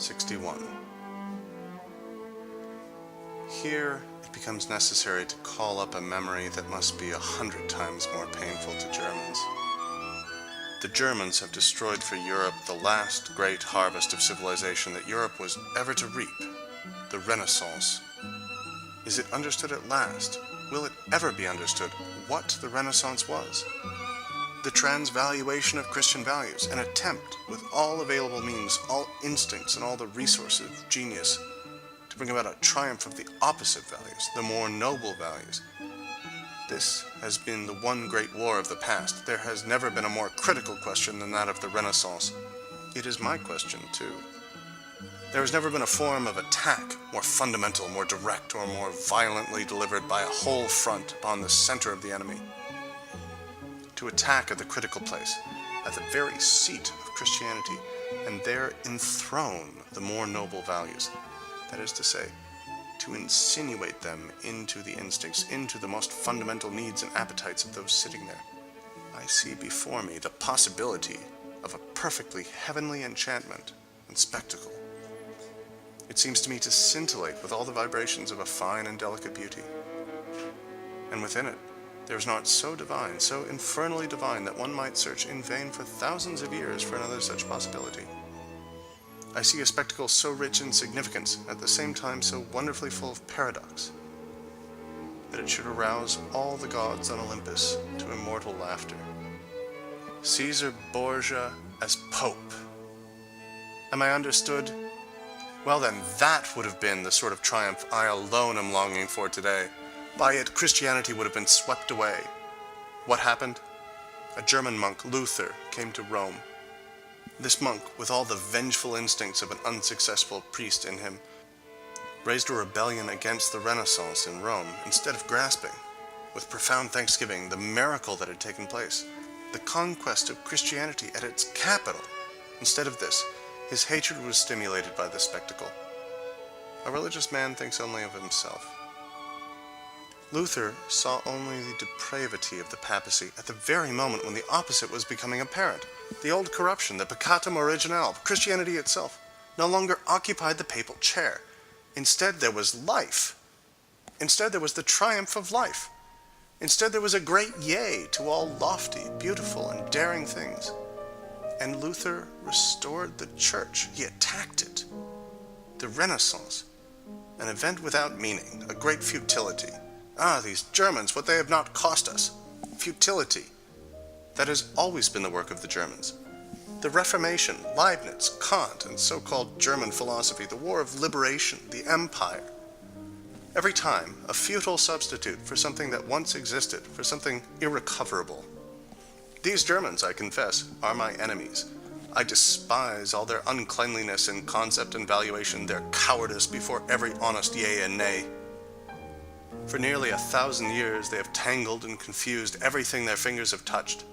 61. Here it becomes necessary to call up a memory that must be 100 times more painful to Germans. The Germans have destroyed for Europe the last great harvest of civilization that Europe was ever to reap, the Renaissance. Is it understood at last? Will it ever be understood what the Renaissance was? The transvaluation of Christian values, an attempt with all available means, all instincts, and all the resources of genius to bring about a triumph of the opposite values, the more noble values. This has been the one great war of the past. There has never been a more critical question than that of the Renaissance. It is my question, too. There has never been a form of attack more fundamental, more direct, or more violently delivered by a whole front upon the center of the enemy. To attack at the critical place, at the very seat of Christianity, and there enthrone the more noble values. That is to say, to insinuate them into the instincts, into the most fundamental needs and appetites of those sitting there. I see before me the possibility of a perfectly heavenly enchantment and spectacle. It seems to me to scintillate with all the vibrations of a fine and delicate beauty. And within it, there is naught so divine, so infernally divine, that one might search in vain for thousands of years for another such possibility. I see a spectacle so rich in significance, at the same time so wonderfully full of paradox, that it should arouse all the gods on Olympus to immortal laughter. Caesar Borgia as Pope. Am I understood? Well then, that would have been the sort of triumph I alone am longing for today. By it, Christianity would have been swept away. What happened? A German monk, Luther, came to Rome. This monk, with all the vengeful instincts of an unsuccessful priest in him, raised a rebellion against the Renaissance in Rome, instead of grasping, with profound thanksgiving, the miracle that had taken place, the conquest of Christianity at its capital. Instead of this, his hatred was stimulated by this spectacle. A religious man thinks only of himself. Luther saw only the depravity of the papacy at the very moment when the opposite was becoming apparent. The old corruption, the peccatum originale, Christianity itself, no longer occupied the papal chair. Instead there was life. Instead there was the triumph of life. Instead there was a great yea to all lofty, beautiful, and daring things. And Luther restored the church. He attacked it. The Renaissance, an event without meaning, a great futility. Ah, these Germans, what they have not cost us. Futility. That has always been the work of the Germans. The Reformation, Leibniz, Kant, and so-called German philosophy, the war of liberation, the empire. Every time, a futile substitute for something that once existed, for something irrecoverable. These Germans, I confess, are my enemies. I despise all their uncleanliness in concept and valuation, their cowardice before every honest yea and nay. For nearly 1,000 years they have tangled and confused everything their fingers have touched.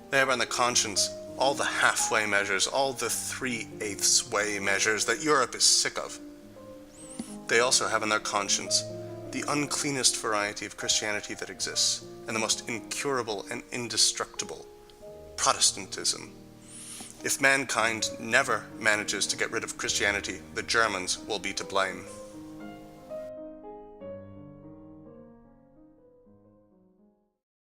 They have on the conscience all the halfway measures, all the 3/8 way measures that Europe is sick of. They also have on their conscience the uncleanest variety of Christianity that exists, and the most incurable and indestructible, Protestantism. If mankind never manages to get rid of Christianity, the Germans will be to blame.